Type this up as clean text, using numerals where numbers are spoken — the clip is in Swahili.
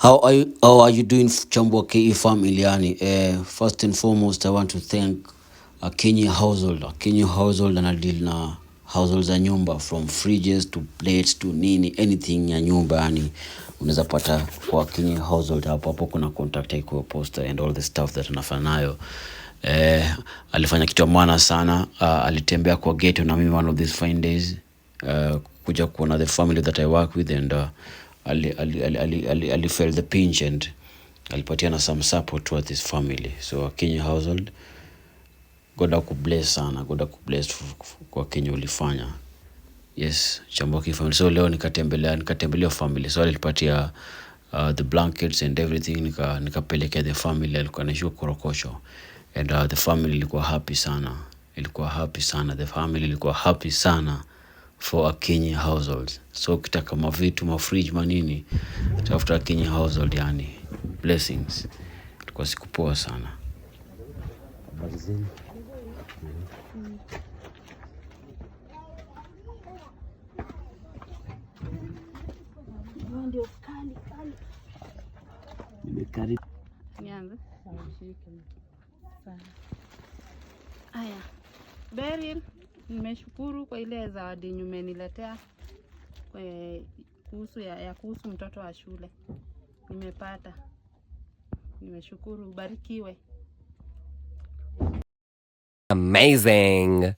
How are you doing, Chambua KE family? Yani, first and foremost I want to thank Kenya household. Kenya household deal na household za nyumba, from fridges to plates to nini, anything ya nyumba yani unaweza pata kwa Kenya household. Hapo kuna contact iko poster and all the stuff that anafanya nayo. Alifanya kitu maana sana. Alitembea kwa ghetto na mimi one of these fine days, kuja kuona the family that I work with, and ali felt the pinch and alipatiana some support to this family. So Kenya household, God akubless sana, God akubless kwa Kenya ulifanya. Yes, Chambua KE family. So leo nikatembelea family, so alipatia the blankets and everything, nikapelekea the family. Alikuwa anaishi Korokocho, and the family ilikuwa happy sana, the family ilikuwa happy sana for a Kenya household. So ukitaka mavitu, mafridge, manini, tafuta Kenya household yani. Blessings. Ilikuwa siku poa sana. Aya, Beryl, nimeshukuru kwa ile zawadi umeniletea kuhusu mtoto wa shule. Nimepata. Nimeshukuru, ubarikiwe. Amazing.